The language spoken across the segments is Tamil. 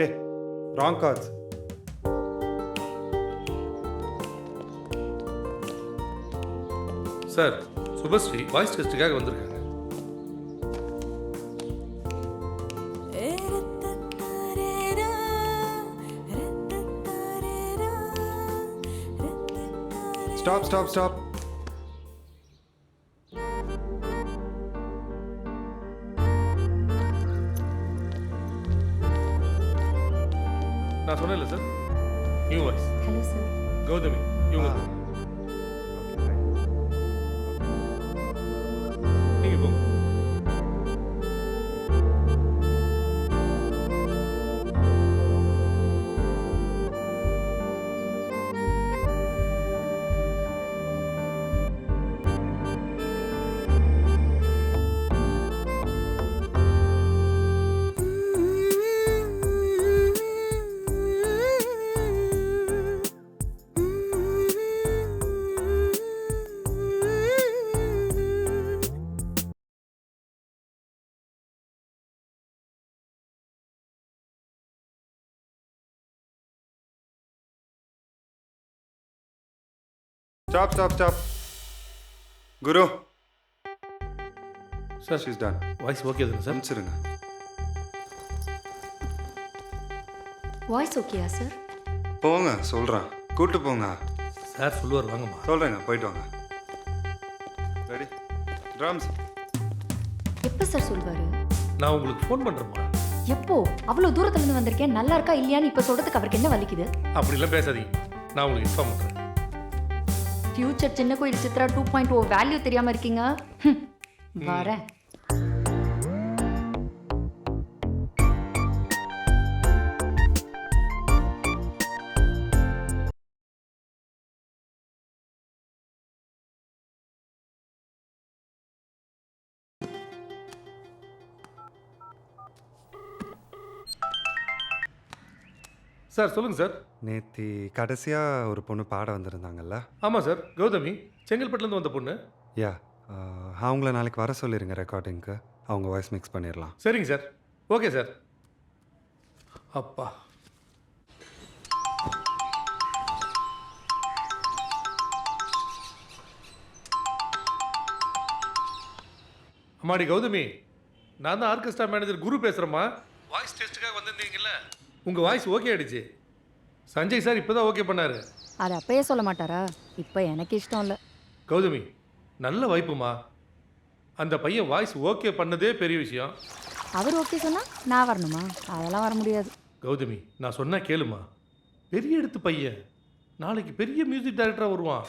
ஏ wrong cards. Sir Subashree voice டெஸ்ட்டுக்காக வந்திருக்காங்க. Stop stop stop. நான் சொன்னேன்ல sir, new voice. Hello sir. Gautami இவங்க தான். நீங்க போங்க. Stop, stop, stop. Guru. Sir She's done. Voice okay தானே சார்? அனுப்பிச்சிருங்க. வாய்ஸ் ஓகேயா சார்? போங்க சொல்கிறேன். கூட்டு போங்க. சார் சொல்லுவார், வாங்கம்மா. சொல்கிறேங்க, போயிட்டு வாங்க. Ready drums. எப்போ சார் சொல்வாரு? நான் உங்களுக்கு ஃபோன் பண்ணுறேம்மா. எப்போ? அவ்வளோ தூரத்துலேருந்து வந்திருக்கேன், நல்லா இருக்கா இல்லையான்னு இப்போ சொல்கிறதுக்கு அவருக்கு என்ன வலிக்குது? அப்படிலாம் பேசாதீங்க, நான் உங்களுக்கு இன்ஃபார்ம் பண்ணுறேன். ஃபியூச்சர் சின்ன கோயில் சித்ரா 2.0 வேல்யூ தெரியாமல் இருக்கீங்க. வரேன். சார் சொல்லுங்கள் சார். நேற்று கடைசியாக ஒரு பொண்ணு பாட வந்திருந்தாங்கல்ல? ஆமாம் சார், கௌதமி செங்கல்பட்டுலேருந்து வந்த பொண்ணு. யா, அவங்கள நாளைக்கு வர சொல்லிடுங்க ரெக்கார்டிங்க்கு. அவங்க வாய்ஸ் மிக்ஸ் பண்ணிடலாம். சரிங்க சார், ஓகே சார். அப்பா, அம்மாடி கௌதமி, நான் தான் ஆர்கெஸ்ட்ரா மேனேஜர் குரு பேசுகிறேம்மா. வாய்ஸ் டெஸ்ட்டுக்காக வந்திருந்தீங்கல்ல, உங்கள் வாய்ஸ் ஓகே ஆயிடுச்சு. சஞ்சய் சார் இப்போ தான் ஓகே பண்ணார். அது அப்பயே சொல்ல மாட்டாரா? இப்போ எனக்கு இஷ்டம் இல்லை. கௌதமி நல்ல வாய்ப்புமா. அந்த பையன் வாய்ஸ் ஓகே பண்ணதே பெரிய விஷயம். அவர் ஓகே சொன்னால் நான் வரணுமா? அதெல்லாம் வர முடியாது. கௌதமி நான் சொன்னா கேளுமா. பெரிய எடுத்து பையன், நாளைக்கு பெரிய மியூசிக் டைரக்டராக வருவான்.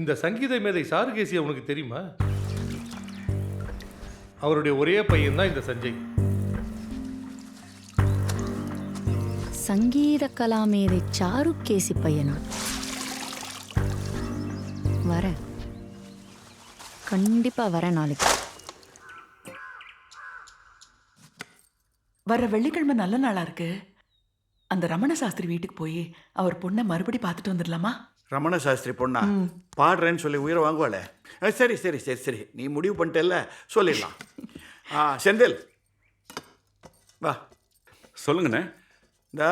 இந்த சங்கீத மேதை சாருகேசியா உனக்கு தெரியுமா? அவருடைய ஒரே பையன் தான் இந்த சஞ்சய். சங்கீத கலாமேதை சாருகேசி பையனா? வரேன், கண்டிப்பா வரேன் நாளைக்கு. வர்ற வெள்ளிக்கிழமை நல்ல நாளா இருக்கு. அந்த ரமண சாஸ்திரி வீட்டுக்கு போய் அவர் பொண்ணை மறுபடி பார்த்துட்டு வந்துடலாமா? ரமண சாஸ்திரி பொண்ணா? பாடுறேன்னு சொல்லி உயிரை வாங்குவாளே. சரி சரி சரி சரி, நீ முடிவு பண்ணிட்டல, சொல்லிடலாம். செந்தில் வா. சொல்லுங்கண்ணே. இந்த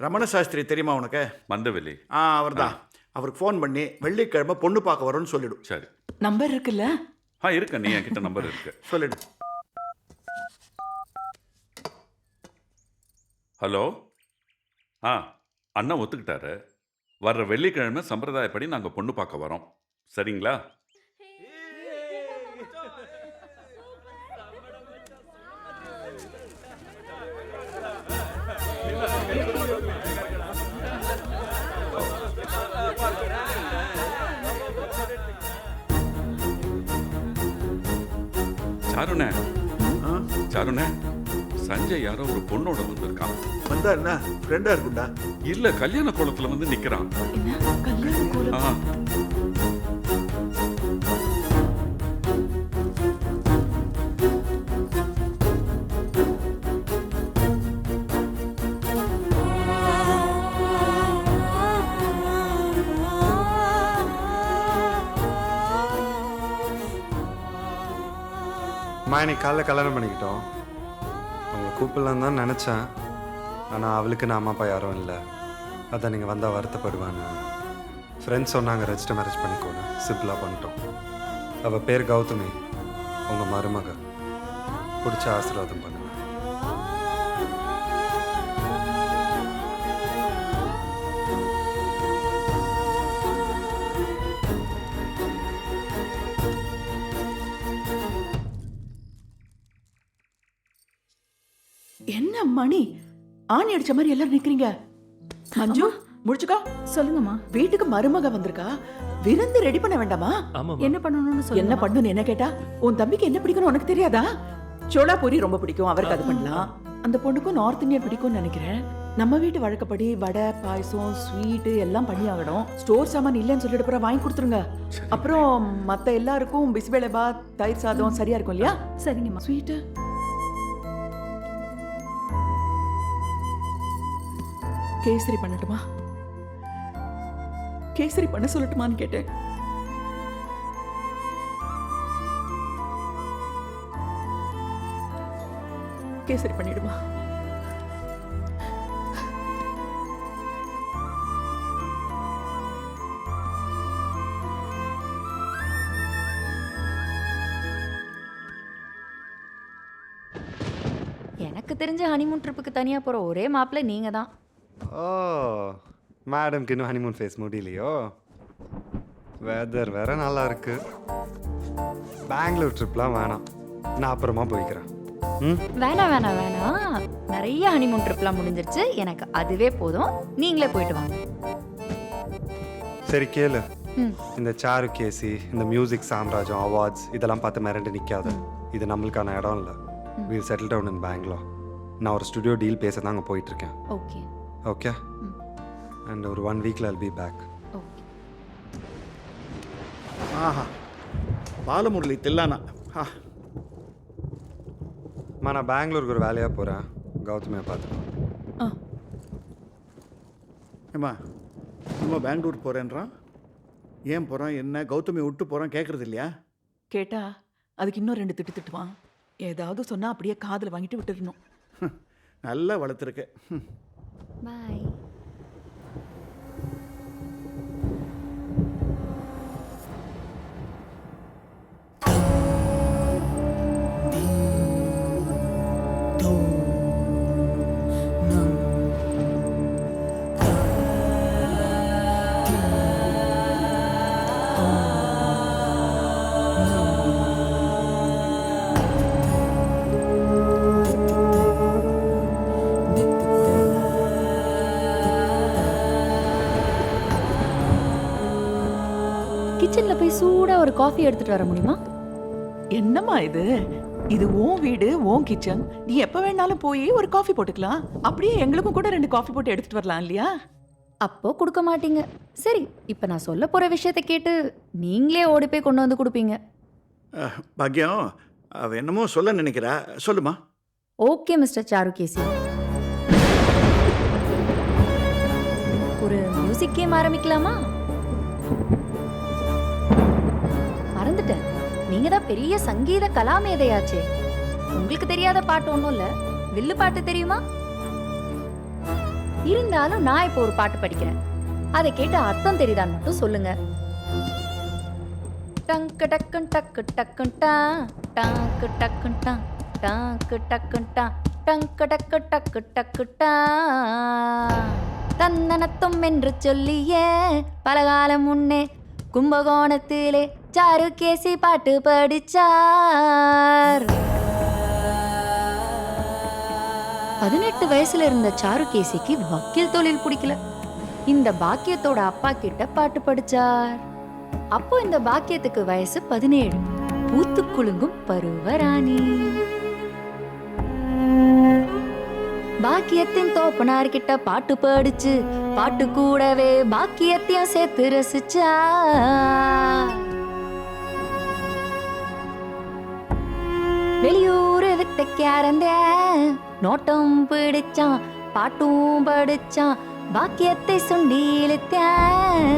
ரமண சாஸ்திரி தெரியுமா உனக்கு? மந்தவெளி. அவர் தான். அவருக்கு ஃபோன் பண்ணி வெள்ளிக்கிழமை பொண்ணு பார்க்க வரோன்னு சொல்லிடும். சரி. நம்பர் இருக்குல்ல? இருக்கு, நீ என்கிட்ட நம்பர் இருக்கு. சொல்லிடு. ஹலோ. அண்ணா ஒத்துக்கிட்டாரு. வர்ற வெள்ளிக்கிழமை சம்பிரதாயப்படி நாங்கள் பொண்ணு பார்க்க வரோம். சரிங்களா? சாருண்ணே, சாருண்ணே, சஞ்சய் யாரோ ஒரு பொண்ணோட வந்திருக்கான். வந்தா என்ன ஃப்ரெண்டா இருக்குண்டா? இல்ல, கல்யாண கோலத்துல வந்து நிக்கிறான். இன்னைக்கு காலைல கல்யாணம் பண்ணிக்கிட்டோம். அவங்கள கூப்பிடலாம் தான் நினச்சேன். ஆனால் அவளுக்கு நான் அம்மா அப்பா யாரும் இல்லை. அதான் நீங்கள் வந்தால் வருத்தப்படுவான்னு ஃப்ரெண்ட்ஸ் சொன்னாங்க. ரெஜிஸ்டர் மேரேஜ் பண்ணிக்கோன்னு சிம்பிளாக பண்ணிட்டோம். அவள் பேர் கௌதமி, உங்கள் மருமக. பிடிச்ச ஆசீர்வாதம் பண்ணுங்க. என்ன மணி ஆணி அடிச்ச மாதிரி எல்லாரும் நிக்கிறீங்க? மஞ்சு முடிச்சுக்கோ. சொல்லுங்கம்மா. வீட்டுக்கு மருமக வந்திருக்கா, விருந்து ரெடி பண்ண வேண்டாமா? என்ன பண்ணணும்னு என்ன சொல்லுங்க. பண்ணணும்னு என்ன கேட்டா, உன் தம்பிக்கு என்ன பிடிக்கும்னு உனக்கு தெரியாதா? சோளா பூரி ரொம்ப பிடிக்கும், அவருக்கு அது பண்ணலாம். அந்த பொண்ணுக்கும் நார்த் இந்தியன் பிடிக்கும்னு நினைக்கிறேன். நம்ம வீட்டு வழக்கப்படி வடை, பாயசம், ஸ்வீட்டு எல்லாம் பண்ணி ஆகணும். ஸ்டோர் சாமான் இல்லைன்னு சொல்லிட்டு அப்புறம் வாங்கி கொடுத்துருங்க. அப்புறம் மத்த எல்லாருக்கும் பிஸ்பேலே பாத், தயிர் சாதம் சரியா இருக்கும் இல்லையா? சரிங்கம்மா. ஸ்வீட்டு கேசரி பண்ணட்டுமா? கேசரி பண்ண சொல்லட்டுமான்னு கேட்டேன். கேசரி பண்ணிடுமா? எனக்கு தெரிஞ்ச ஹனிமூன் ட்ரிப்புக்கு தனியாக போகிற ஒரே மாப்பிள்ளை நீங்கள் தான். ஓ, மேடம்க்கு இன்னும் ஹனிமூன் ஃபேஸ் முடியலையோ? வெதர் வேற நல்லா இருக்கு. பெங்களூர் ட்ரிப்லாம் வேணாம், நான் அப்புறமா போய்க்கிறேன். ம், வேணாம் வேணாம் வேணாம், நிறைய ஹனிமூன் ட்ரிப்லாம் முடிஞ்சிருச்சு. எனக்கு அதுவே போதும், நீங்களே போயிட்டு வாங்க. சரி கேளு. ம். இந்த சாரு கேசி, இந்த மியூசிக் சாம்ராஜ்யம், அவார்ட்ஸ் இதெல்லாம் பார்த்து மிரண்டு நிற்காத. இது நம்மளுக்கான இடம் இல்லை. We'll settle down in Bangalore. நான் ஒரு ஸ்டுடியோ டீல் பேச தான் அங்கே போயிட்டுருக்கேன். ஓகே ஓகே, அண்ட் ஒரு 1 வீக்கில் I'll be back. ஓகே. ஆஹா, பாலமுரளி தில்லானா. நான் பெங்களூருக்கு ஒரு வேலையாக போகிறேன். கௌதமியை பார்த்துக்கோ. ஏம்மா, நம்ம பெங்களூர் போகிறேன்றான். ஏன் போகிறான், என்ன கௌதமி விட்டு போகிறான் கேட்குறது இல்லையா? கேட்டா அதுக்கு இன்னும் 2 திட்டு திட்டுவான். ஏதாவது சொன்னா அப்படியே காதுல வாங்கிட்டு விட்டுறணும். நல்லா வளர்த்துருக்க. பாய். கிச்சனில் போய் சூடாக ஒரு காஃபி எடுத்துகிட்டு வர முடியுமா? என்னம்மா இது? இது உன் வீடு, உன் கிச்சன். நீ எப்ப வேணாலும் போய் ஒரு காஃபி போட்டுக்கலாம். அப்படியே எங்களுக்கும் கூட 2 காஃபி போட்டு எடுத்துட்டு வரலாம் இல்லையா? அப்போ கொடுக்க மாட்டீங்க. சரி, இப்போ நான் சொல்ல போகிற விஷயத்தை கேட்டு நீங்களே ஓடி போய் கொண்டு வந்து கொடுப்பீங்க. பாக்யம், அவ என்னமோ சொல்ல நினைக்கிறா, சொல்லுமா. ஓகே மிஸ்டர் சாருகேசி, ஒரு மியூசிக் கேம் ஆரம்பிக்கலாமா? மறந்துட்டேன், நீங்க தான் பெரிய சங்கீத கலாமேதையாச்சே. உங்களுக்கு தெரியாத பாட்டு ஒன்றும் இல்லை. வில்லு பாட்டு தெரியுமா? இருந்தாலும் நான் இப்போ ஒரு பாட்டு படிக்கிறேன், அதை கேட்டு அர்த்தம் தெரியுதான்னு மட்டும் சொல்லுங்க. டங்கு டக்குன் டக்கு டக்குன் டா, டாக்கு டக்குன் டா, டாக்கு டக்குன் டா, டங்கு டக்கு டக்கு டக்கு டா. தன்னனத்தும் என்று சொல்லியே பலகாலம் முன்னே கும்பகோணத்திலே சாருகேசி பாட்டு படிச்சார். 18 வயசுல இருந்த சாருகேசிக்கு வக்கீல் தொழில் பிடிக்கல. இந்த பாக்கியத்தோட அப்பா கிட்ட பாட்டு படிச்சார். அப்போ இந்த பாக்கியத்துக்கு வயசு 17. பூத்து குலுங்கும் பருவராணி. பாக்கியத்தின் தோப்பனார் கிட்ட பாட்டு படிச்சு பாட்டு கூடவே பாக்கியத்தையும் சேர்த்து ரசிச்சா. வெளியூர் வித்தைக்காரந்த நோட்டம் பிடிச்சான், பாட்டும் படிச்சான், பாக்கியத்தை சுண்டி இழுத்தான்.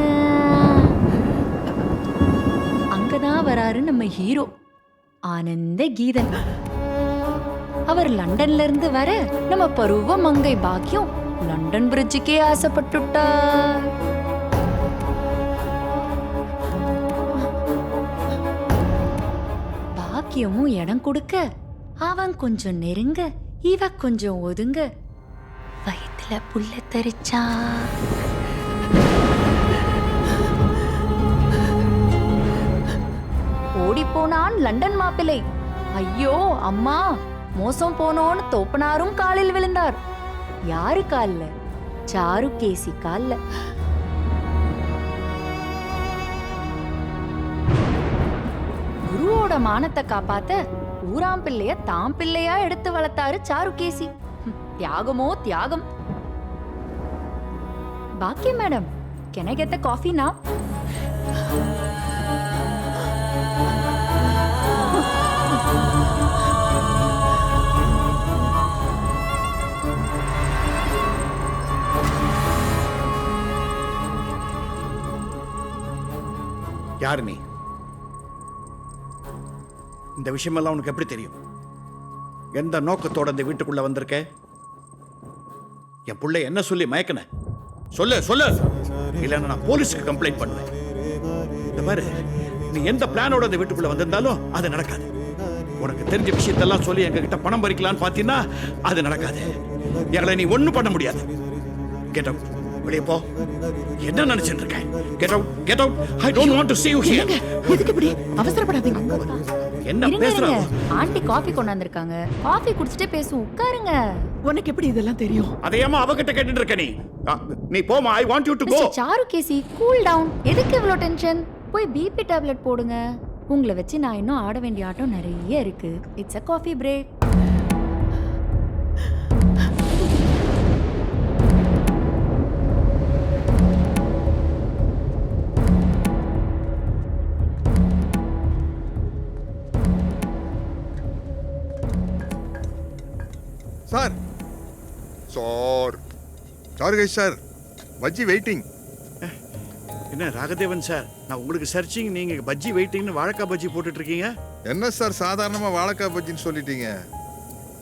அங்கதான் வராரு நம்ம ஹீரோ ஆனந்த கீதன். அவர் லண்டன்ல இருந்து வர நம்ம பருவ மங்கை பாக்கியம் லண்டன் பிரிட்ஜுக்கே ஆசைப்பட்டுட்டார். பாக்கியமும் இடம் கொடுக்க அவன் கொஞ்சம் நெருங்க இவ கொஞ்சம் ஒதுங்க வயித்துல புல்ல தரிச்சா. ஓடி போனான் லண்டன் மாப்பிள்ளை. ஐயோ அம்மா மோசம் போனோன்னு தோப்பனாரும் காலில் விழுந்தார். யாரு கால்ல? சாருகேசி கால்ல. குருவோட மானத்தை காப்பாத்த ஊராம் பிள்ளைய தாம் பிள்ளையா எடுத்து வளர்த்தாரு சாருகேசி. தியாகமோ தியாகம். பாக்கிய madam, can I get the coffee now? யார் நீ? இந்த விஷயமெல்லாம் உனக்கு எப்படி தெரியும்? எந்த நோக்கத்தோட இந்த வீட்டுக்குள்ள வந்திருக்க? என் புள்ளை என்ன சொல்லி மயக்கன? சொல்லு சொல்லு, இல்லைன்னா நான் போலீஸுக்கு கம்ப்ளைண்ட் பண்ணுவேன். இந்த பாரு, நீ எந்த பிளானோட இந்த வீட்டுக்குள்ள வந்திருந்தாலும் அது நடக்காது. உனக்கு தெரிஞ்ச விஷயத்தெல்லாம் சொல்லி எங்க கிட்ட பணம் பறிக்கலான்னு பார்த்தீங்கன்னா அது நடக்காது. எங்களை நீ ஒண்ணும் பண்ண முடியாது. கெட் அவுட், வெளியே போ. என்ன நினைச்சிட்டு இருக்க? Get out, get out. I don't want to see you here. எதுக்கு இப்படி அவசரப்படாதீங்க. என்ன இருங்க, பேசுறா? இருங்க. Aunty coffee கொண்டாந்துருக்காங்க. காஃபி குடிச்சிட்டே பேசுவோம். உட்காருங்க. உனக்கு எப்படி இதெல்லாம் தெரியும்? அதையம்மா அவகிட்ட கேட்டுட்டு இருக்க நீ? நீ போமா. I want you to go. Mister Charukesi, cool down. எதுக்கு இவ்வளோ டென்ஷன்? போய் பிபி டேப்லெட் போடுங்க. உங்களை வச்சு நான் இன்னும் ஆட வேண்டிய ஆட்டம் நிறைய இருக்கு. It's a coffee break. Sir sir Charukesh sir, bajji waiting. என்ன ராகதேவன் சார், நான் உங்களுக்கு சர்ச்சிங், நீங்க பஜ்ஜி வெயிட்டிங்னு வாழைக்காய் பஜ்ஜி போட்டுட்டு இருக்கீங்க. என்ன சார் சாதாரணமாக வாழைக்காய் பஜ்ஜின்னு சொல்லிட்டீங்க?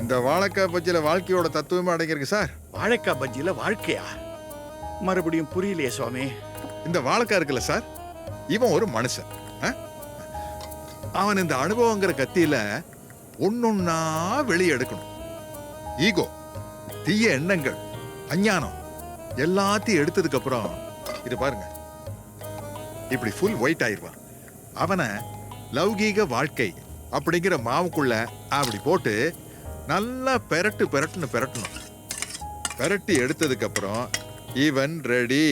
இந்த வாழைக்காய் பஜ்ஜியில் வாழ்க்கையோட தத்துவமே அடங்கியிருக்கு சார். வாழைக்காய் பஜ்ஜியில வாழ்க்கையா? மறுபடியும் புரியலையே சுவாமி. இந்த வாழைக்காய் இருக்குல்ல சார், இவன் ஒரு மனுஷன். அவன் இந்த அனுபவங்கிற கத்தியில ஒன்னொன்னா வெளியே எடுக்கணும். ஈகோ, தீய எண்ணங்கள், அஞ்ஞானம் எல்லாத்தையும் எடுத்ததுக்கு அப்புறம் இது பாருங்க, இப்படி ஃபுல் ஒயிட் ஆயிடுவான். அவனை லௌகீக வாழ்க்கை அப்படிங்கிற மாவுக்குள்ள அப்படி போட்டு நல்லா பெரட்டுன்னு பெரட்டணும். பெரட்டி எடுத்ததுக்கு அப்புறம் இவன் ரெடி.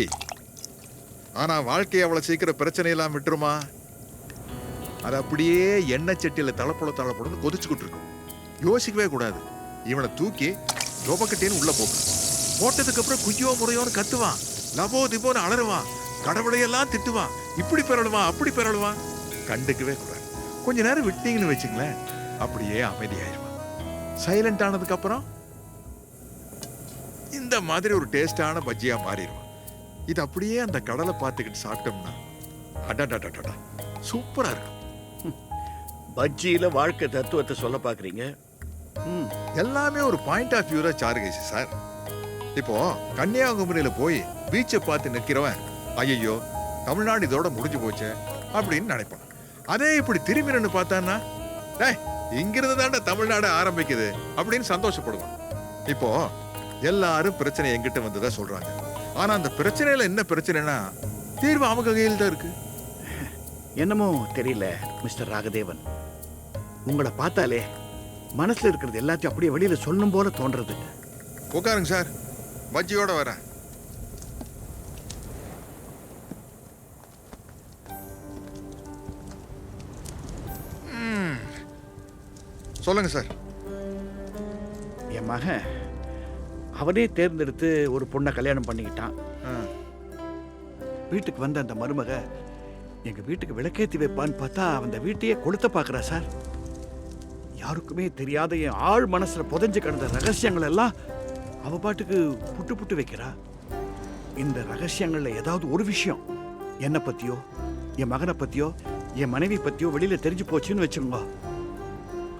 ஆனா வாழ்க்கை அவ்வளவு சீக்கிரம் பிரச்சனையெல்லாம் விட்டுருமா? அது அப்படியே எண்ணெய் சட்டியில தளப்படன்னு கொதிச்சுக்கிட்டு இருக்கும். யோசிக்கவே கூடாது. இவனை தூக்கி லோபக்கட்டேன்னு உள்ள போட்டதுக்கு அப்புறம் குய்யோ முறையோன்னு கத்துவான், லபோ திபோன்னு அலறுவான், கடவுளையெல்லாம் திட்டுவான், இப்படி பெறலுவான் அப்படி பெறலுவான். கண்டுக்கவே கூடாது. கொஞ்ச நேரம் விட்டீங்கன்னு வச்சுங்களேன், அப்படியே அமைதியாயிருவான். சைலண்ட் ஆனதுக்கு அப்புறம் இந்த மாதிரி ஒரு டேஸ்டான பஜ்ஜியா மாறிடுவான். இது அப்படியே அந்த கடலை பார்த்துக்கிட்டு சாப்பிட்டோம்னா அடடடடா சூப்பரா இருக்கும். பஜ்ஜியில வாழ்க்கை தத்துவத்தை சொல்ல பாக்குறீங்க. எல்லாமே ஒரு பாயிண்ட் ஆஃப் வியூரா சாருகேசி சார். இப்போ கன்னியாகுமரியில போய் பீச்சை பார்த்து நிற்கிறவன் ஐயோ தமிழ்நாடு இதோட முடிஞ்சு போச்சே அப்படின்னு நினைப்பான். அதே இப்படி திரும்பி நின்று பார்த்தான்னா இங்கிருந்து தாண்டா தமிழ்நாடு ஆரம்பிக்குது அப்படின்னு சந்தோஷப்படுவான். இப்போ எல்லாரும் பிரச்சனை எங்கிட்ட வந்ததா சொல்றாங்க. ஆனா அந்த பிரச்சனையில என்ன பிரச்சனைனா தீர்வு அவங்க கையில் தான் இருக்கு. என்னமோ தெரியல மிஸ்டர் ராகதேவன், உங்களை பார்த்தாலே மனசுல இருக்கிறது எல்லாத்தையும் அப்படியே வெளியில சொல்லணும் போல தோன்றது. உட்காருங்க சார், பஜ்ஜியோட வரேன். சொல்லுங்க சார். என் மகன் அவனே தேர்ந்தெடுத்து ஒரு பொண்ணை கல்யாணம் பண்ணிக்கிட்டான். வீட்டுக்கு வந்த அந்த மருமக எங்க வீட்டுக்கு விளக்கேத்தி வைப்பான்னு பார்த்தா அந்த வீட்டையே கொளுத்த பாக்குறா சார். யாருக்குமே தெரியாத என் ஆழ் மனசுல புதைஞ்சு கிடந்த ரகசியங்கள் எல்லாம் அவ பாட்டுக்கு புட்டு புட்டு வைக்கிறா. இந்த ரகசியங்கள்ல ஏதாவது ஒரு விஷயம் என்னை பத்தியோ என் மகனை பத்தியோ என் மனைவி பத்தியோ வெளியில தெரிஞ்சு போச்சுன்னு வச்சுக்கோங்க,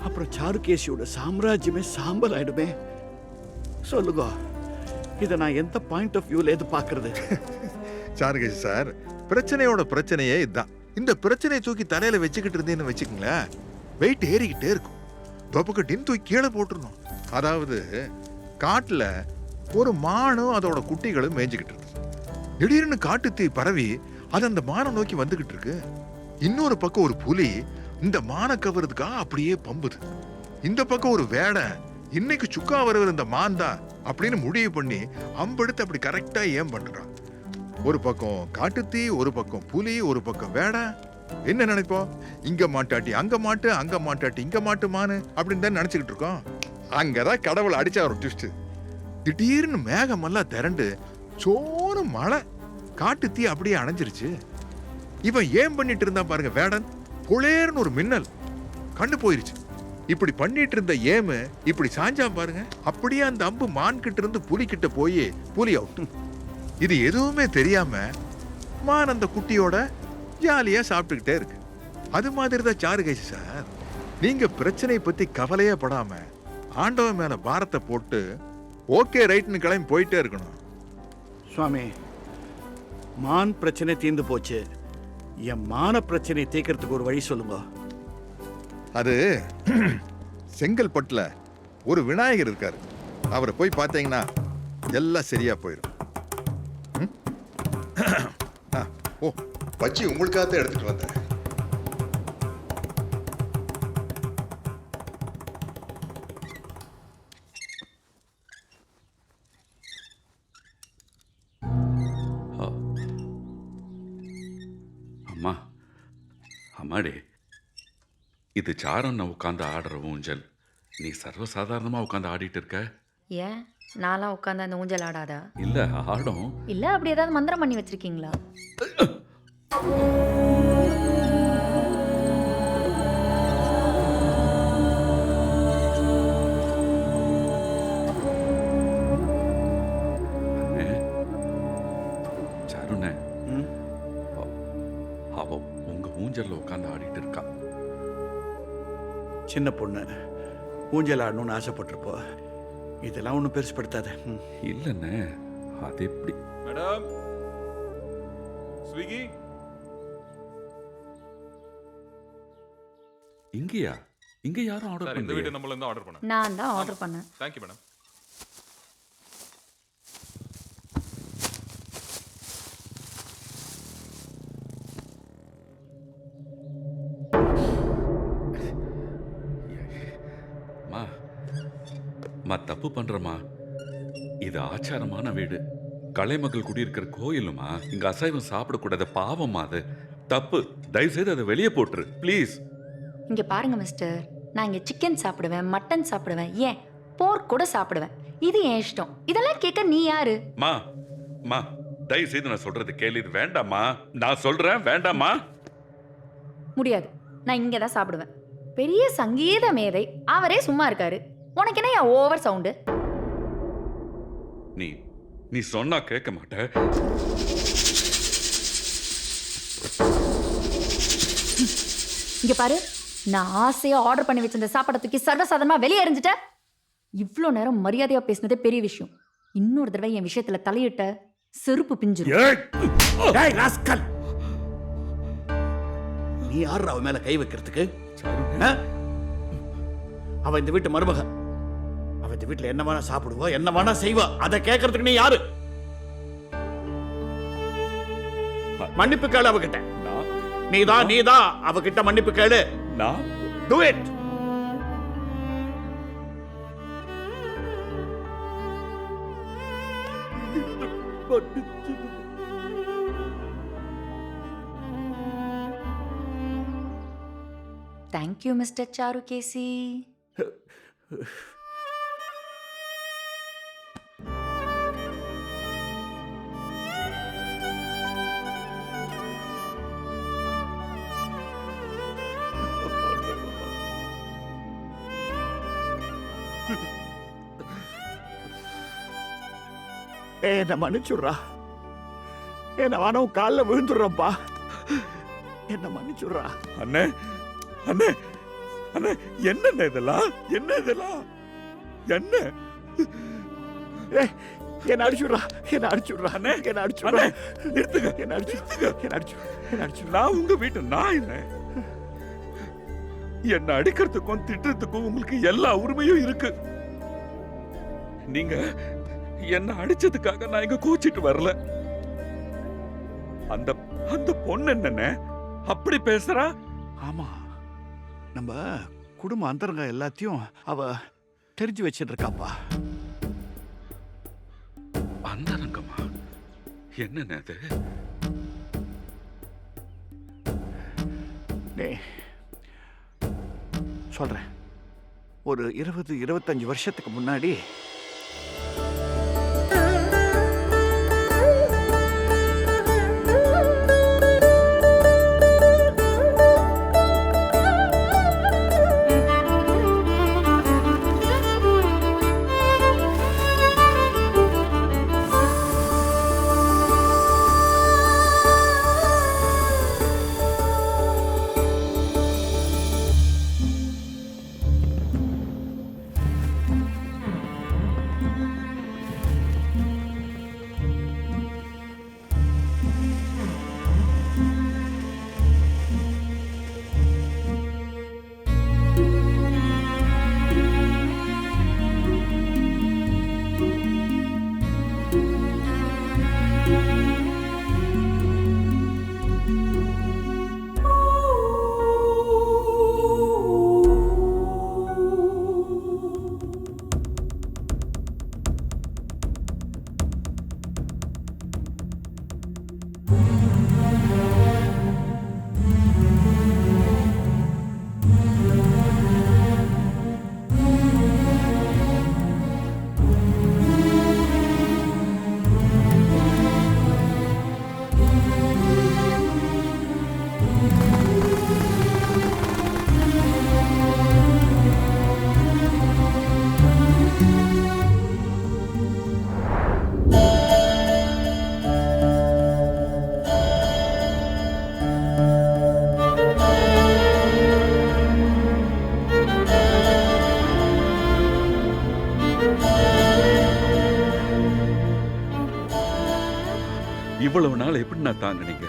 அப்புறம் சாருகேசியோட சாம்ராஜ்யமே சாம்பல் ஆயிடுமே. சொல்லுங்க, இதை நான் எந்த பாயிண்ட் ஆஃப் வியூல எது பாக்குறது? சாருகேசி சார், பிரச்சனையோட பிரச்சனையே இதுதான். இந்த பிரச்சனையை தூக்கி தலையில வச்சுக்கிட்டு இருந்தேன்னு வச்சுக்கங்களேன், வெயிட் ஏறிக்கிட்டே இருக்கும். தொப்பக்கட்டின்னு தூக்கி கீழே போட்டுருணும். அதாவது காட்டுல ஒரு மானும் அதோட குட்டிகளும் மேய்ஞ்சுக்கிட்டு இருக்கு. திடீர்னு காட்டுத்தீ பரவி அது அந்த மானை நோக்கி வந்துகிட்டு இருக்கு. இன்னொரு பக்கம் ஒரு புலி இந்த மானை கவர்றதுக்காக அப்படியே பம்புது. இந்த பக்கம் ஒரு வேடை இன்னைக்கு சுக்கா வரவர் இந்த மான் தான் அப்படின்னு முடிவு பண்ணி அம்பெடுத்து அப்படி கரெக்டா ஏம் பண்றான். ஒரு பக்கம் காட்டுத்தீ, ஒரு பக்கம் புலி, ஒரு பக்கம் வேடை. என்ன நினைப்போம்? இங்க மாட்டாட்டி அங்க மாட்டு, அங்க மாட்டாட்டி இங்க மாட்டு மானு அப்படின்னு தான் நினைச்சுக்கிட்டு இருக்கோம். அங்கதான் கடவுள் அடிச்சா ஒரு ட்விஸ்ட். திடீர்னு மேகமெல்லாம் திரண்டு சோறு மழை, காட்டுத்தீ அப்படியே அணைஞ்சிருச்சு. இவன் ஏன் பண்ணிட்டு இருந்தான் பாருங்க வேடன். புளேர்னு ஒரு மின்னல், கண்ணு போயிருச்சு. இப்படி பண்ணிட்டு இருந்த ஏமு இப்படி சாஞ்சான் பாருங்க. அப்படியே அந்த அம்பு மான் கிட்ட இருந்து புலி கிட்ட போய் புலி அவுட். இது எதுவுமே தெரியாம மான் அந்த குட்டியோட ஜாலியா சாப்பிட்டுக்கிட்டே இருக்கு. அது மாதிரி தான் சாருகேசி சார், நீங்க பிரச்சனை பத்தி கவலையே படாம ஆண்டவன் மேல பாரத்தை போட்டு ஓகே ரைட்னு கிளம்பி போயிட்டே இருக்கணும். சுவாமி, மான் பிரச்சனை தீர்ந்து போச்சு. என் மான பிரச்சனை தீர்க்கறதுக்கு ஒரு வழி சொல்லுங்க. அது செங்கல்பட்டுல ஒரு விநாயகர் இருக்காரு. அவரை போய் பார்த்தீங்கன்னா எல்லாம் சரியா போயிடும். ஓ, பச்சி உங்களுக்காக தான் எடுத்துட்டு வந்தேன். அம்மா, அம்மாடி, இது சாரண்ண உட்காந்து ஆடுற ஊஞ்சல். நீ சர்வசாதாரணமாக உட்காந்து ஆடிட்டு இருக்க. ஏன் நான்லாம் உட்காந்து அந்த ஊஞ்சல் ஆடாதா? இல்லை, ஆடும். இல்ல அப்படி ஏதாவது மந்திரம் பண்ணி வச்சிருக்கீங்களா? சாருண்ணே, அவ உங்க ஊஞ்சல்ல உட்காந்து ஆடிட்டு இருக்கா. சின்ன பொண்ணு ஊஞ்சல் ஆடணும்னு ஆசைப்பட்டிருப்போ. இதெல்லாம் ஒன்றும் பெருசுப்படுத்தாத. இல்லைண்ணே, அது எப்படி? Madam, Swiggy. இங்கேயா? இங்க யாரும் ஆர்டர் சார், இந்த பண்ணல. வீட்டு நம்மள இருந்து ஆர்டர் பண்ணேன். நான் தான் ஆர்டர் பண்ணேன். Thank you madam. மா, தப்பு பண்றமா. இது ஆச்சாரமான வீடு, கலைமகள் குடியிருக்கிற கோயிலுமா. இங்க அசைவம் சாப்பிடக்கூடாது, பாவமா. அது தப்பு. தயவு செய்து அதை வெளியே போட்டுரு ப்ளீஸ். இங்க பாருங்க மிஸ்டர், நான் இங்க சிக்கன் சாப்பிடுவேன், மட்டன் சாப்பிடுவேன், ஏன் போர்க் கூட சாப்பிடுவேன். இது என் இஷ்டம். இதெல்லாம் கேட்க நீ யாரு? மா, மா, தயவு செய்து நான் சொல்றது கேளு. இது வேண்டாமா? நான் சொல்றேன், வேண்டாமா? முடியாது, நான் இங்க தான் சாப்பிடுவேன். பெரிய சங்கீத மேதை அவரே சும்மா இருக்காரு. உனக்கு என்ன ஓவர் சவுண்டு? நீ சொன்னா கேட்க மாட்ட. இங்க பாரு, நான் ஆசையா ஆர்டர் பண்ணி வச்சிருந்த சாப்பாடை தூக்கி சர்வசாதாரணமா வெளியே எறிஞ்சிட்ட. இவ்ளோ நேரம் மரியாதையா பேசினதே பெரிய விஷயம். இன்னொரு தடவை என் விஷயத்துல தலையிட்ட செருப்பு பிஞ்சிரும். ஏய் ராஸ்கல், நீ யார் அவ மேல கை வைக்கிறதுக்கு? ஆ? அவ இந்த வீட்டு மருமக. அவ இந்த வீட்டுல என்ன வேணா சாப்பிடுவா, என்ன வேணா செய்வா. அதை கேட்கறதுக்கு நீ யாரு? மன்னிப்பு கேளு அவகிட்ட. நீதான் அவகிட்ட மன்னிப்பு கேளு. Do it. Thank you mister Charukesi. என்ன மன்னிச்சுடுறா. என்ன வானம் காலில் விழுந்துடுறப்பா. என்ன மன்னிச்சுடுறா. அண்ணே, அண்ணே, அண்ணே என்னண்ணே இதெல்லாம்? என்ன இதெல்லாம்? என்ன? என்ன அடிச்சுடுறா, என்ன அடிச்சுடுறா, அண்ணே என்ன அண்ணே அடிச்சுடுறா, நிறுத்துங்க. என்ன அடிச்சுடுறா, என்ன அடிச்சுடுறா. நான் உங்க வீட்டு நாய் என்ன? என்ன அடிக்கிறதுக்கும் திட்டுறதுக்கும் உங்களுக்கு எல்லா உரிமையும் இருக்கு. நீங்க என்ன அடிச்சதுக்காக நான் இங்க கூச்சிட்டு வரல. அந்த அந்த பொண்ணு என்னன்னு அப்படி பேசுறா? ஆமா, நம்ம குடும்ப அந்தரங்க எல்லாத்தையும் அவ தெரிஞ்சு வச்சிட்டு இருக்காப்பா. அந்த ரங்கம்மா என்னன்னு அது? சொல்றேன், ஒரு 20-25 வருஷத்துக்கு முன்னாடி இவ்வளவு நாள் எப்படி நான் தாங்கினீங்க?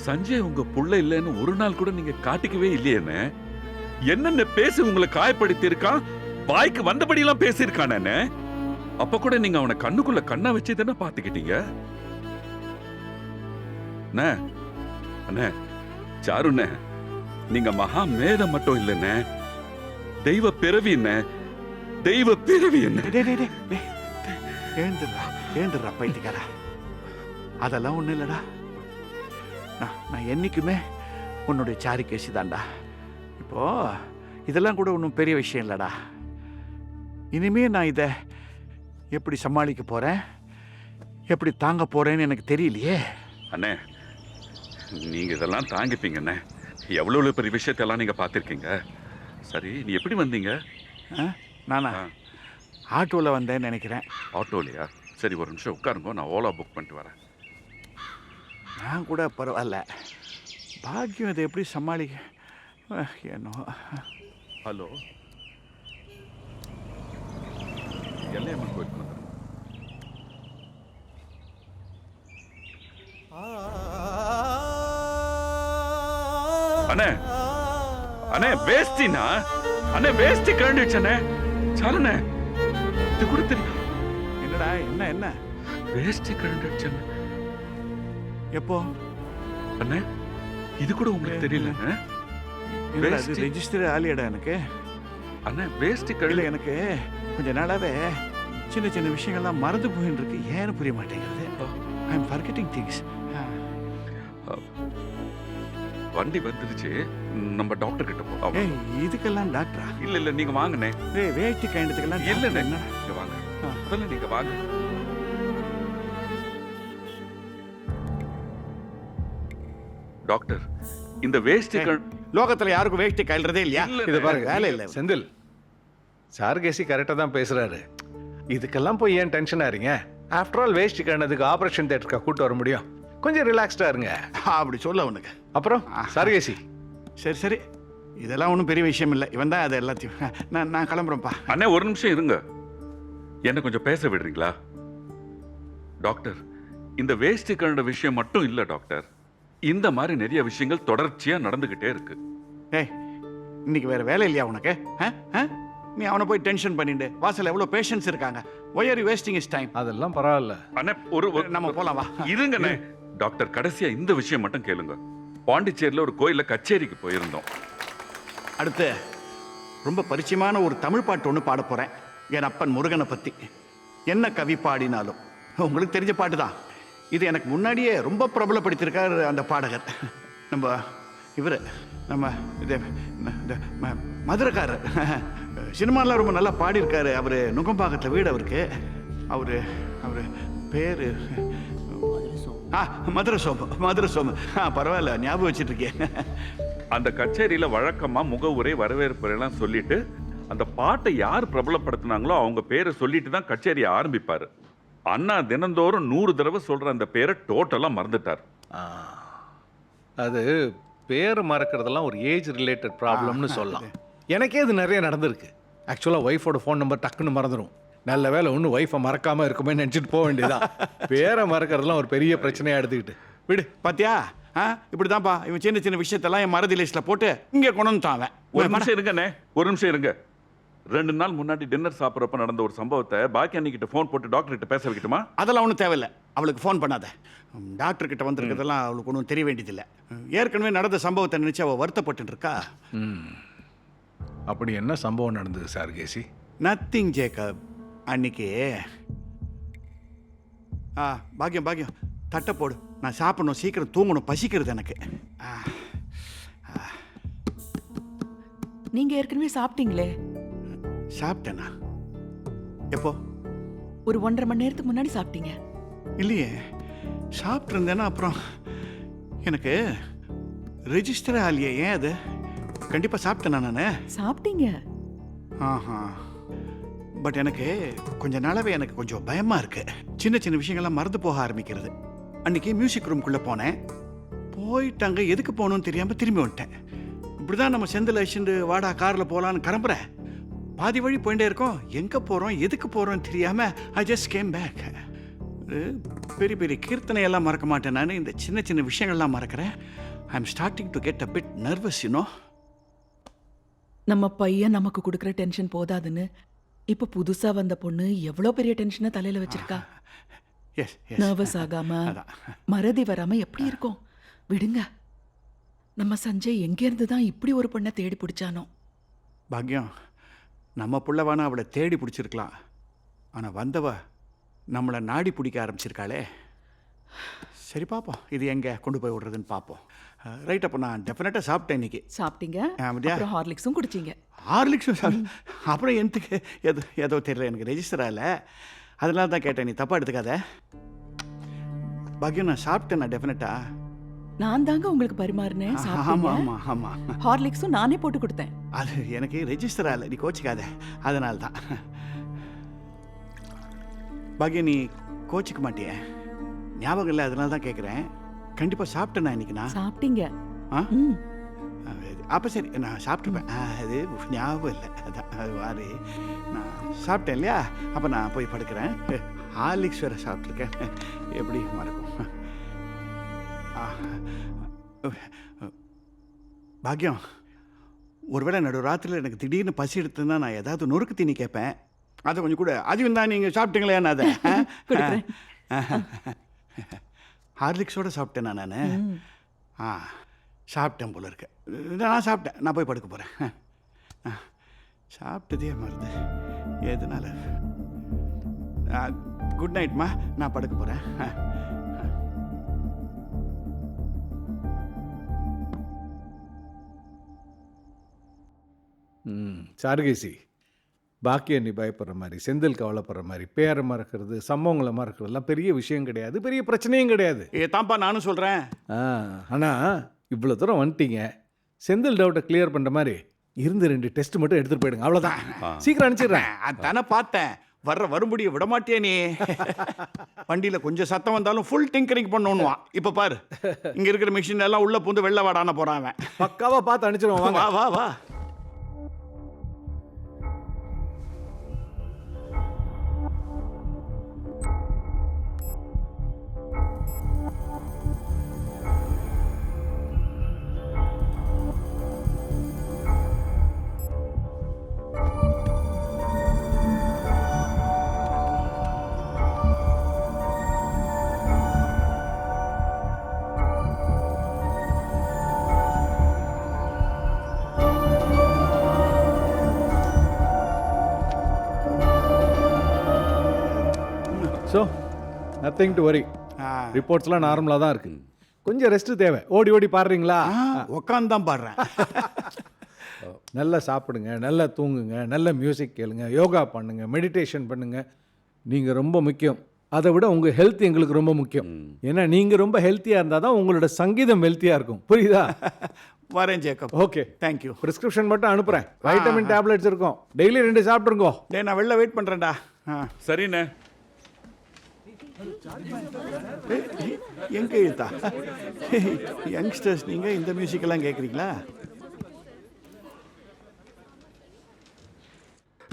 சஞ்சய் உங்க புள்ள இல்லைன்னு ஒரு நாள் கூட நீங்க காட்டிக்கவே இல்லையேன்னு. என்னென்ன பேசி உங்களை காயப்படுத்தி இருக்கான், வாய்க்கு வந்தபடி எல்லாம் பேசியிருக்கானே. அப்ப கூட நீங்க அவனை கண்ணுக்குள்ள கண்ணா வச்சு தானே பாத்துக்கிட்டீங்க. அண்ணே சாருண்ணே, நீங்க மகா மேதம் மட்டும் இல்லைண்ணே, தெய்வ பிறவி என்ன, தெய்வ பிறவி என்ன. ஏந்துடுறா பைத்தியக்காரா, அதெல்லாம் ஒண்ணும் இல்லடா. நான் என்னைக்குமே உன்னுடைய சாருகேசி தான்டா. இப்போ இதெல்லாம் கூட ஒன்றும் பெரிய விஷயம் இல்லடா. இனிமே நான் இதை எப்படி சமாளிக்க போறேன், எப்படி தாங்க போறேன்னு எனக்கு தெரியலையே. அண்ணே நீங்க இதெல்லாம் தாங்கிப்பீங்கண்ணே. எவ்வளவு பெரிய விஷயத்தெல்லாம் நீங்க பார்த்திருக்கீங்க. சரி, நீ எப்படி வந்தீங்க? நானா ஆட்டோவில் வந்தேன்னு நினைக்கிறேன். ஆட்டோலையா? சரி, ஒரு நிமிஷம் உட்காருங்க, நான் ஓலா புக் பண்ணிட்டு வரேன். நான் கூட பரவாயில்ல, பாக்கியம் இதை எப்படி சமாளிக்க என்னோ. ஹலோ, எல்லையம்மன் கோயிலுக்கு வந்துடுங்க. அண்ணே அண்ணே வேஸ்டினா, அண்ணே வேஸ்டி கழண்டுச்சண்ணே. சாலண்ணே, இது கூட தெரியும். என்னடா என்ன என்ன வேஸ்டி கழண்டுச்சண்ணே. எப்போ அண்ணே இது கூட உங்களுக்கு தெரியலண்ணே? ரெஜிஸ்டர் ஆலியடா எனக்கு. அண்ணே வேஸ்டி இல்லை, கழண்டு எனக்கு கொஞ்ச நாளாவே சின்ன சின்ன விஷயங்கள்லாம் மறந்து போயின்னு இருக்கு. ஏன்னு புரிய மாட்டேங்கிறது. I am forgetting things. வண்டி வந்துருச்சு, நம்ம டாக்டர் கிட்ட போலாம். ஏய், இதுக்கெல்லாம் டாக்டரா? இல்ல இல்ல, நீங்க வாங்கண்ணே. ஏய், வேட்டி கைண்டதுக்கெல்லாம் இல்லண்ணே, என்ன? நீங்க வாங்க, முதல்ல நீங்க வாங்க. டாக்டர், இந்த வேஸ்டி லோகத்துல யாருக்கும் வேட்டி கைல்றதே இல்லையா? இல்ல, இது பாருங்க வேலை இல்லை. செந்தில், சார்கேசி கரெக்டாக தான் பேசுறாரு. இதுக்கெல்லாம் போய் ஏன் டென்ஷன் ஆறீங்க? ஆஃப்டர் ஆல் வேஸ்ட் கண்ணதுக்கு ஆபரேஷன் தியேட்டருக்கு கூட்டு வர முடியும். கொஞ்சம் ரிலாக்ஸ்டா இருங்க. அப்படி சொல்ல உனக்கு. அப்புறம் சார்கேசி, சரி சரி, இதெல்லாம் ஒன்றும் பெரிய விஷயம் இல்லை. இவன் தான் அது எல்லாத்தையும். நான் கிளம்புறேன்ப்பா. அண்ணே ஒரு நிமிஷம் இருங்க, என்ன கொஞ்சம் பேச விடுறீங்களா? டாக்டர், இந்த வேஷ்டி கண்ட விஷயம் மட்டும் இல்ல டாக்டர், இந்த மாதிரி நிறைய விஷயங்கள் தொடர்ச்சியா நடந்துகிட்டே இருக்கு. ஏய், இன்னைக்கு வேற வேலை இல்லையா உனக்கு? நீ அவனை போய் டென்ஷன் பண்ணிட்டு வாசல் எவ்வளோ பேஷன்ஸ் இருக்காங்க. Why are you wasting his time? அதெல்லாம் பரவாயில்ல. அண்ணே நம்ம போலாம் வா. இருங்கண்ணே. டாக்டர், கடைசியா இந்த விஷயம் மட்டும் கேளுங்க. பாண்டிச்சேரியில ஒரு கோயில்ல கச்சேரிக்கு போயிருந்தோம். அடுத்து ரொம்ப பரிச்சயமான ஒரு தமிழ் பாட்டு ஒன்று பாட போறேன், என் அப்பன் முருகனை பத்தி. என்ன கவி பாடினாலும் உங்களுக்கு தெரிஞ்ச பாட்டு தான் இது. எனக்கு முன்னாடியே ரொம்ப பிரபலப்படுத்தியிருக்கார் அந்த பாடகர். நம்ம இவர் நம்ம இது மதுரைக்காரர். சினிமாலாம் ரொம்ப நல்லா பாடியிருக்காரு. அவர் நுங்கம்பாக்கத்தில் வீடு அவருக்கு. அவர் பேர் மதுரை சோமு. பரவாயில்ல, ஞாபகம் வச்சுட்டு இருக்கேன். அந்த கச்சேரியில வழக்கமா முகவுரை வரவேற்பு எல்லாம் சொல்லிட்டு அந்த பாட்டை யார் பிரபலப்படுத்தினாங்களோ அவங்க பேரை சொல்லிட்டு தான் கச்சேரியை ஆரம்பிப்பாரு. அண்ணா தினந்தோறும் 100 தடவை சொல்ற அந்த பேரை டோட்டலா மறந்துட்டார். அது பேர் மறக்கிறதெல்லாம் ஒரு ஏஜ் ரிலேட்டட் ப்ராப்ளம்னு சொல்லலாம். எனக்கே இது நிறைய நடந்திருக்கு. ஆக்சுவலாக ஒய்ஃபோட ஃபோன் நம்பர் டக்குன்னு மறந்துடும். நல்ல வேலை ஒன்றும் ஒய்ஃபை மறக்காமல் இருக்குமே நினச்சிட்டு போக வேண்டியதான். பேரை மறக்கிறதுலாம் ஒரு பெரிய பிரச்சனையாக எடுத்துக்கிட்டு விடு. பாத்தியா, இப்படி தான்ப்பா இவன் சின்ன சின்ன விஷயத்தெல்லாம் என் மறதி லிஸ்ட்டில் போட்டு இங்கே கொண்டு வந்துட்டான். ஒரு நிமிஷம் இருங்கண்ணே, ஒரு நிமிஷம் இருங்க. 2 நாள் முன்னாடி டின்னர் சாப்பிட்றப்ப நடந்த ஒரு சம்பவத்தை பாக்கி அன்னிக்கிட்ட ஃபோன் போட்டு டாக்டர் கிட்ட பேச வைக்கட்டுமா? அதெல்லாம் ஒன்றும் தேவையில்லை. அவளுக்கு ஃபோன் பண்ணாத. டாக்டர் கிட்ட வந்திருக்கிறதெல்லாம் அவளுக்கு ஒன்றும் தெரிய வேண்டியதில்லை. ஏற்கனவே நடந்த சம்பவத்தை நினச்சி அவள் வருத்தப்பட்டு இருக்கா. அப்படி என்ன சம்பவம் நடந்தது சார் கேசி? Nothing Jacob. அன்னைக்கு பாக்கியம் தட்டை போடு, நான் சாப்பிடணும், சீக்கிரம் தூங்கணும், பசிக்கிறது எனக்கு. நீங்க ஏற்கனவே சாப்பிட்டீங்களே. சாப்பிட்டேனா? எப்போ? ஒரு 1.5 மணி நேரத்துக்கு முன்னாடி சாப்பிட்டீங்க. இல்லையே, சாப்பிட்ருந்தேன்னா அப்புறம் எனக்கு ரெஜிஸ்டர் ஆகலையே. ஏன் அது? கண்டிப்பாக சாப்பிட்டேனா நான்? சாப்பிட்டீங்க. பட் எனக்கு கொஞ்ச நாளாவே எனக்கு கொஞ்சம் பயமா இருக்கு. சின்ன சின்ன விஷயங்கள்லாம் மறந்து போக ஆரம்பிக்கிறது. அன்னைக்கு மியூசிக் ரூம்குள்ளே போனேன். போயிட்டாங்க, எதுக்கு போகணும்னு தெரியாமல் திரும்பி வந்துட்டேன். இப்படிதான் நம்ம செந்தில் அழிச்சுட்டு வாடா காரில் போகலான்னு கிளம்புறேன். பாதி வழி போயிட்டே இருக்கோம். எங்கே போகிறோம் எதுக்கு போகிறோன்னு தெரியாமல் ஐ ஜஸ்ட் கேம் பேக். பெரிய பெரிய கீர்த்தனை எல்லாம் மறக்க மாட்டேன் நான். இந்த சின்ன சின்ன விஷயங்கள்லாம் மறக்கிறேன். I am starting to get a bit nervous you know. நம்ம பையன் நமக்கு கொடுக்குற டென்ஷன் போதாதுன்னு இப்ப புதுசா வந்த பொண்ணு எவ்வளவு பெரிய டென்ஷனை தலையில வச்சிருக்கா. நர்வஸ் ஆகாம மறதி வராம எப்படி இருக்கும்? விடுங்க. நம்ம சஞ்சய் எங்க இருந்து தான் இப்படி ஒரு பொண்ணை தேடி பிடிச்சானோ. பாக்யம், நம்ம புள்ளவானா அவளை தேடி பிடிச்சிருக்கலாம். ஆனா வந்தவ நம்மளை நாடி பிடிக்க ஆரம்பிச்சிருக்காளே. சரி பார்ப்போம், இது எங்கே கொண்டு போய் விடுறதுன்னு பார்ப்போம். ரைட், அப்போ நான் டெஃபினட்டாக சாப்பிட்டேன் இன்னைக்கு. சாப்பிட்டீங்க, அப்புறம் ஹார்லிக்ஸும் குடிச்சிங்க. ஹார்லிக்ஸும் அப்புறம் எனக்கு ஏதோ தெரியல, எனக்கு ரெஜிஸ்டர் ஆகலை, அதனால தான் கேட்டேன். நீ தப்பாக எடுத்துக்காத பாக்யம். நான் சாப்பிட்டேன், நான் டெஃபினட்டாக. நான் தாங்க உங்களுக்கு பரிமாறினேன். ஆமாம் ஆமாம் ஆமாம். ஹார்லிக்ஸும் நானே போட்டு கொடுத்தேன். அது எனக்கு ரெஜிஸ்டர் ஆகலை, நீ கோச்சிக்காத, அதனால தான். பாக்யம், நீ கோச்சிக்க மாட்டியே? ஞாபகம் இல்லை, அதனால தான் கேட்குறேன். கண்டிப்பாக சாப்பிட்டேன் இன்னைக்கு. நான் சாப்பிட்டீங்க? அப்போ சரி, நான் சாப்பிட்டுப்பேன். அது ஞாபகம் இல்லை, அதான் அது வாரி நான் சாப்பிட்டேன் இல்லையா? அப்போ நான் போய் படுக்கிறேன். ஹார்லிக்ஸ் வேறு சாப்பிட்ருக்கேன், எப்படி மறக்கும்? பாக்யம், ஒருவேளை நடு ராத்திரியில் எனக்கு திடீர்னு பசி எடுத்துன்னா நான் ஏதாவது நொறுக்கு தீனி கேட்பேன். அதை கொஞ்சம் கூட அதுவும் தான். நீங்கள் சாப்பிட்டீங்களேன்னு அதை ஹார்லிக்ஸோடு சாப்பிட்டேன் நான். சாப்பிட்டேன் போல இருக்கு. நான் சாப்பிட்டேன், நான் போய் படுக்க போகிறேன். சாப்பிட்டதே மருந்து எதுனால. குட் நைட்மா, நான் படுக்க போகிறேன். சாருகேசி, பாக்கிய நீ பயப்படுற மாதிரி, செந்தில் கவலைப்படுற மாதிரி பேரை மறக்கிறது, சம்பவங்களை மறக்கிறதுலாம் பெரிய விஷயம் கிடையாது, பெரிய பிரச்சனையும் கிடையாது. தான்ப்பா நானும் சொல்கிறேன். ஆனால் இவ்வளோ தூரம் வந்துட்டீங்க, செந்தில் டவுட்டை கிளியர் பண்ணுற மாதிரி இருந்து 2 டெஸ்ட் மட்டும் எடுத்துகிட்டு போயிடுங்க, அவ்வளோதான். சீக்கிரம் அனுப்பிச்சிடுறேன். அதானே பார்த்தேன், வரும்படியை விட மாட்டியே நீ. வண்டியில கொஞ்சம் சத்தம் வந்தாலும் ஃபுல் டிங்கரிங் பண்ணணுவான். இப்ப பாரு, இங்க இருக்கிற மிஷின் எல்லாம் உள்ள பூந்து வெள்ள வாடான போறான் அவன். பக்காவா பார்த்து அனுப்பிச்சிருவோம் வாங்க. வா வா வா. So nothing to worry. ரிப்போர்ட்ஸ்லாம் நார்மலாக தான் இருக்கு. கொஞ்சம் ரெஸ்ட் தேவை. ஓடி ஓடி பாடுறீங்களா? உட்காந்து தான் பாடுறேன். நல்லா சாப்பிடுங்க, நல்லா தூங்குங்க, நல்ல மியூசிக் கேளுங்க, யோகா பண்ணுங்க, மெடிடேஷன் பண்ணுங்க. நீங்கள் ரொம்ப முக்கியம். அதை விட உங்கள் ஹெல்த் எங்களுக்கு ரொம்ப முக்கியம். ஏன்னா நீங்கள் ரொம்ப ஹெல்த்தியாக இருந்தால் தான் உங்களோட சங்கீதம் ஹெல்த்தியாக இருக்கும். புரியுதா? வரேன் ஜேக்கப். Okay, thank you. ப்ரிஸ்கிரிப்ஷன் மட்டும் அனுப்புகிறேன். வைட்டமின் டேப்லெட்ஸ் இருக்கும். டெய்லி 2 சாப்பிட்ருங்கோ. டேய், நான் வெளில வெயிட் பண்ணுறேன்டா. சரிண்ணே. எங்க எழுத்தா? யங்ஸ்டர்ஸ் நீங்கள் இந்த மியூசிக்கெல்லாம் கேட்குறீங்களா?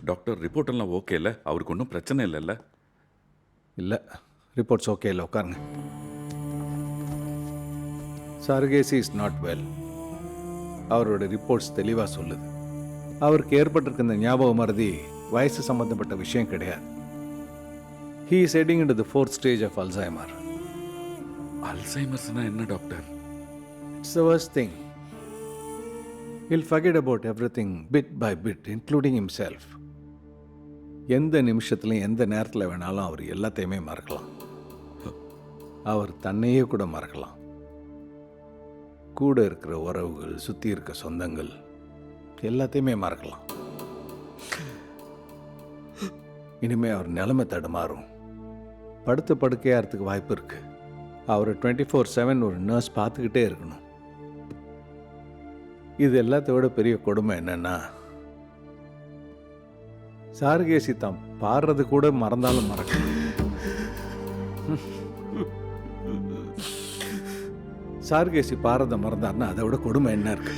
டாக்டர் ரிப்போர்ட் எல்லாம் ஓகே இல்லை? அவருக்கு ஒன்றும் பிரச்சனை இல்லைல்ல? இல்லை, ரிப்போர்ட்ஸ் ஓகே இல்லை. உட்காருங்க. சர்கேசி இஸ் நாட் வெல். அவரோட ரிப்போர்ட்ஸ் தெளிவாக சொல்லுது. அவருக்கு ஏற்பட்டிருக்க இந்த ஞாபக மறதி வயசு சம்பந்தப்பட்ட விஷயம் கிடையாது. He is heading into the 4th stage of Alzheimer. அல்சைமர்ஸ்னா என்ன doctor? It's the worst thing. He'll forget about everything bit by bit, including himself. எந்த நிமிஷத்துலையும் எந்த நேரத்தில் வேணாலும் அவர் எல்லாத்தையுமே மறக்கலாம். அவர் தன்னையே கூட மறக்கலாம். கூட இருக்கிற உறவுகள், சுற்றி இருக்க சொந்தங்கள் எல்லாத்தையுமே மறக்கலாம். இனிமே அவர் நிலைமை தடுமாறும். படுத்த படுக்கையாகிறதுக்கு வாய்ப்பு இருக்கு. அவரை 24/7 ஒரு நர்ஸ் பார்த்துக்கிட்டே இருக்கணும். இது எல்லாத்தோட பெரிய கொடுமை என்னன்னா, சார்கேசி தான் பாடுறது கூட மறந்தாலும் மறக்கணும். சார்கேசி பாடுறதை மறந்தாருன்னா அதை விட கொடுமை என்ன இருக்கு?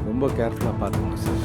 ரொம்ப கேர்ஃபுல்லாக பார்த்துக்கணும் சார்.